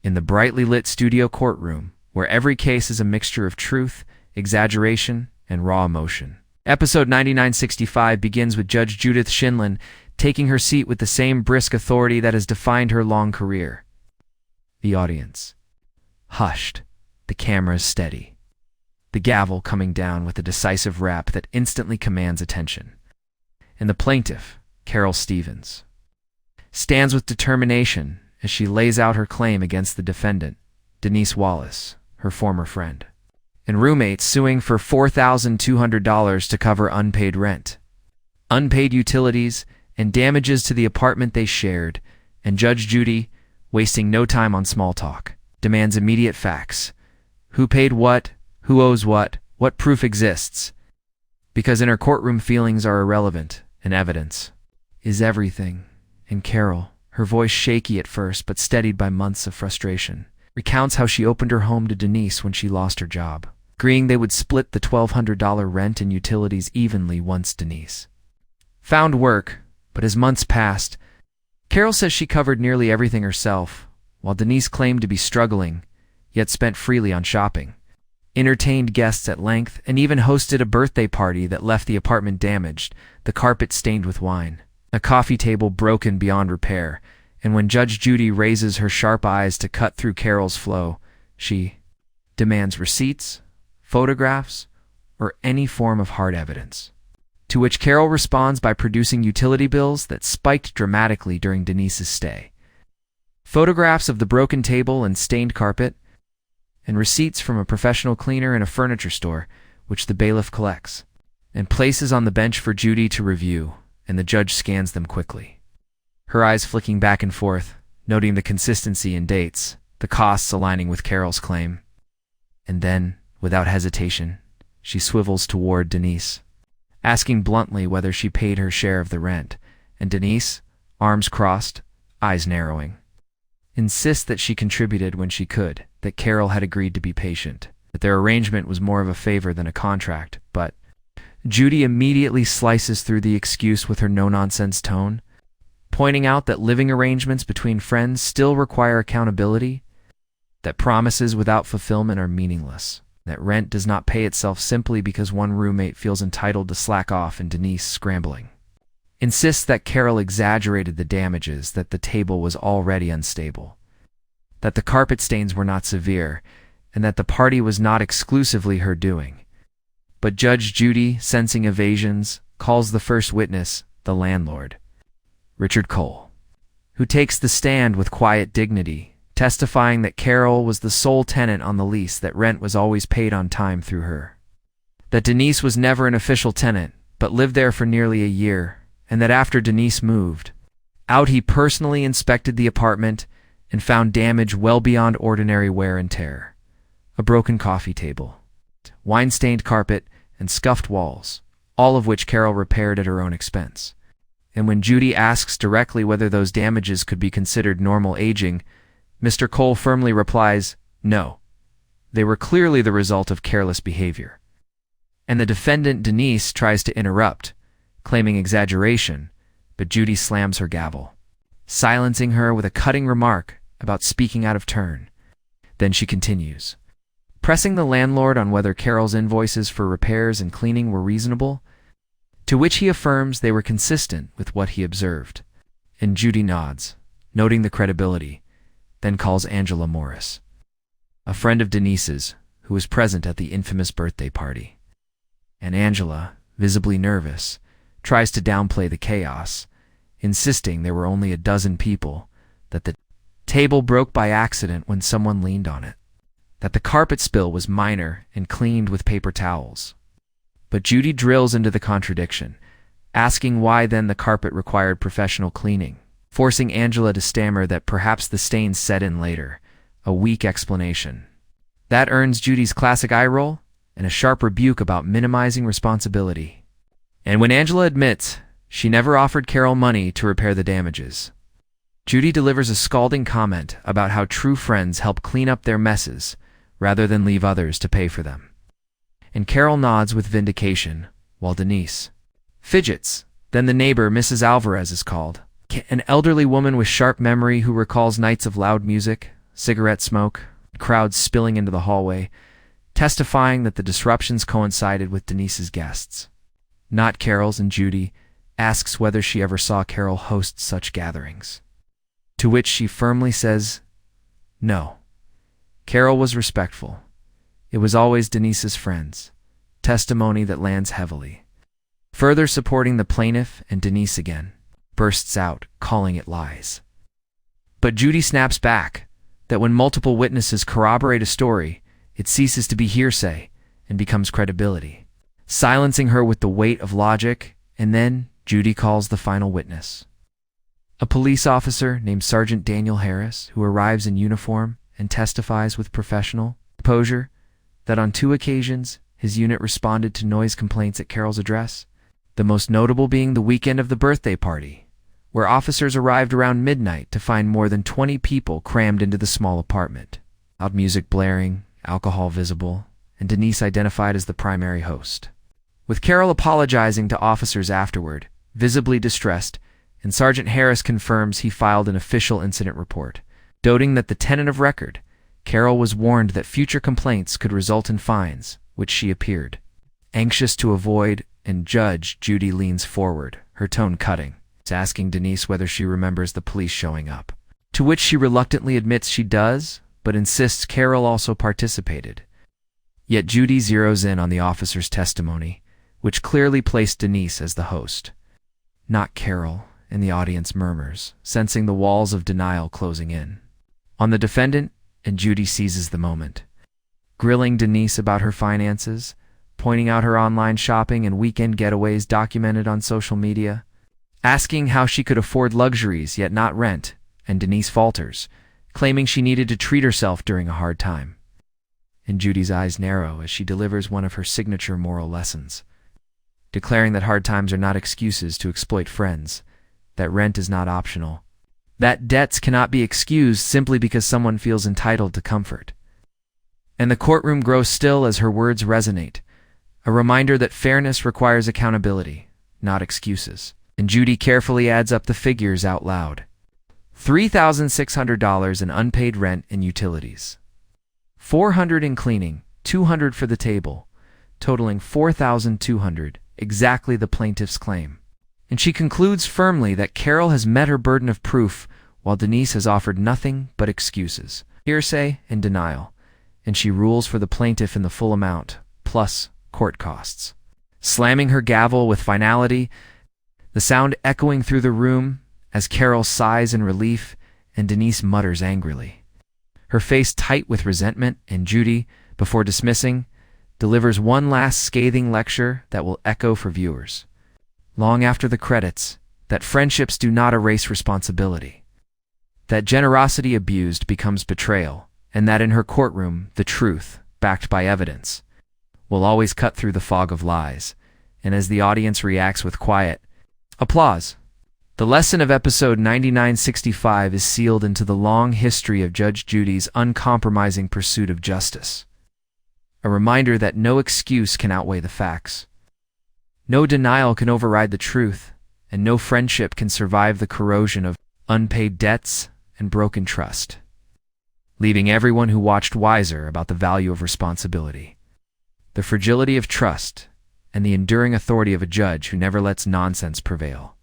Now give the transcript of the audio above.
in the brightly lit studio courtroom, where every case is a mixture of truth, exaggeration, and raw emotion. Episode 9965 begins with Judge Judith Sheindlin taking her seat with the same brisk authority that has defined her long career. The audience hushed, the cameras steady, the gavel coming down with a decisive rap that instantly commands attention. And the plaintiff, Carol Stevens, stands with determination as she lays out her claim against the defendant, Denise Wallace, her former friend, and roommates suing for $4,200 to cover unpaid rent, unpaid utilities, and damages to the apartment they shared. And Judge Judy, wasting no time on small talk, demands immediate facts. Who paid what? Who owes what? What proof exists? Because in her courtroom, feelings are irrelevant and evidence is everything. And Carol, her voice shaky at first but steadied by months of frustration, recounts how she opened her home to Denise when she lost her job, agreeing they would split the $1,200 rent and utilities evenly once Denise found work. But as months passed, Carol says she covered nearly everything herself, while Denise claimed to be struggling, yet spent freely on shopping, entertained guests at length, and even hosted a birthday party that left the apartment damaged, the carpet stained with wine, a coffee table broken beyond repair. And when Judge Judy raises her sharp eyes to cut through Carol's flow, she demands receipts, photographs, or any form of hard evidence. To which Carol responds by producing utility bills that spiked dramatically during Denise's stay, photographs of the broken table and stained carpet, and receipts from a professional cleaner in a furniture store, which the bailiff collects and places on the bench for Judy to review, and the judge scans them quickly, her eyes flicking back and forth, noting the consistency in dates, the costs aligning with Carol's claim. And then, without hesitation, she swivels toward Denise, asking bluntly whether she paid her share of the rent, and Denise, arms crossed, eyes narrowing, insists that she contributed when she could, that Carol had agreed to be patient, that their arrangement was more of a favor than a contract. But Judy immediately slices through the excuse with her no-nonsense tone, pointing out that living arrangements between friends still require accountability, that promises without fulfillment are meaningless, that rent does not pay itself simply because one roommate feels entitled to slack off, and Denise, scrambling, insists that Carol exaggerated the damages, that the table was already unstable, that the carpet stains were not severe, and that the party was not exclusively her doing. But Judge Judy, sensing evasions, calls the first witness, the landlord, Richard Cole, who takes the stand with quiet dignity, testifying that Carol was the sole tenant on the lease, that rent was always paid on time through her, that Denise was never an official tenant, but lived there for nearly a year, and that after Denise moved out, he personally inspected the apartment and found damage well beyond ordinary wear and tear. A broken coffee table, wine-stained carpet, and scuffed walls, all of which Carol repaired at her own expense. And when Judy asks directly whether those damages could be considered normal aging, Mr. Cole firmly replies, no. They were clearly the result of careless behavior. And the defendant, Denise, tries to interrupt, claiming exaggeration, but Judy slams her gavel, silencing her with a cutting remark about speaking out of turn. Then she continues, pressing the landlord on whether Carol's invoices for repairs and cleaning were reasonable, to which he affirms they were consistent with what he observed. And Judy nods, noting the credibility, then calls Angela Morris, a friend of Denise's, who was present at the infamous birthday party. And Angela, visibly nervous, tries to downplay the chaos, insisting there were only a dozen people, that the table broke by accident when someone leaned on it, that the carpet spill was minor and cleaned with paper towels. But Judy drills into the contradiction, asking why then the carpet required professional cleaning, forcing Angela to stammer that perhaps the stains set in later, a weak explanation. That earns Judy's classic eye roll and a sharp rebuke about minimizing responsibility. And when Angela admits she never offered Carol money to repair the damages, Judy delivers a scalding comment about how true friends help clean up their messes rather than leave others to pay for them. And Carol nods with vindication, while Denise fidgets. Then the neighbor, Mrs. Alvarez, is called, an elderly woman with sharp memory who recalls nights of loud music, cigarette smoke, crowds spilling into the hallway, testifying that the disruptions coincided with Denise's guests. Not Carol's, and Judy asks whether she ever saw Carol host such gatherings. To which she firmly says, no. Carol was respectful. It was always Denise's friends. Testimony that lands heavily. Further supporting the plaintiff, and Denise again bursts out, calling it lies. But Judy snaps back that when multiple witnesses corroborate a story, it ceases to be hearsay and becomes credibility, silencing her with the weight of logic. And then Judy calls the final witness, a police officer named Sergeant Daniel Harris, who arrives in uniform and testifies with professional composure that on 2 occasions his unit responded to noise complaints at Carol's address, the most notable being the weekend of the birthday party, where officers arrived around midnight to find more than 20 people crammed into the small apartment, loud music blaring, alcohol visible, and Denise identified as the primary host. With Carol apologizing to officers afterward, visibly distressed, and Sergeant Harris confirms he filed an official incident report, noting that the tenant of record, Carol, was warned that future complaints could result in fines, which she appeared anxious to avoid, and Judge Judy leans forward, her tone cutting, asking Denise whether she remembers the police showing up, to which she reluctantly admits she does, but insists Carol also participated. Yet Judy zeroes in on the officer's testimony, which clearly placed Denise as the host, not Carol, and the audience murmurs, sensing the walls of denial closing in on the defendant, and Judy seizes the moment, grilling Denise about her finances, pointing out her online shopping and weekend getaways documented on social media, asking how she could afford luxuries yet not rent, and Denise falters, claiming she needed to treat herself during a hard time. And Judy's eyes narrow as she delivers one of her signature moral lessons, declaring that hard times are not excuses to exploit friends, that rent is not optional, that debts cannot be excused simply because someone feels entitled to comfort. And the courtroom grows still as her words resonate, a reminder that fairness requires accountability, not excuses. And Judy carefully adds up the figures out loud. $3,600 in unpaid rent and utilities, $400 in cleaning, $200 for the table, totaling $4,200, exactly the plaintiff's claim. And she concludes firmly that Carol has met her burden of proof, while Denise has offered nothing but excuses, hearsay, and denial, and she rules for the plaintiff in the full amount, plus court costs. Slamming her gavel with finality, the sound echoing through the room as Carol sighs in relief and Denise mutters angrily, her face tight with resentment, and Judy, before dismissing, delivers one last scathing lecture that will echo for viewers long after the credits, that friendships do not erase responsibility, that generosity abused becomes betrayal, and that in her courtroom the truth, backed by evidence, will always cut through the fog of lies. And as the audience reacts with quiet applause, the lesson of episode 9965 is sealed into the long history of Judge Judy's uncompromising pursuit of justice. A reminder that no excuse can outweigh the facts. No denial can override the truth, and no friendship can survive the corrosion of unpaid debts and broken trust, leaving everyone who watched wiser about the value of responsibility, the fragility of trust, and the enduring authority of a judge who never lets nonsense prevail.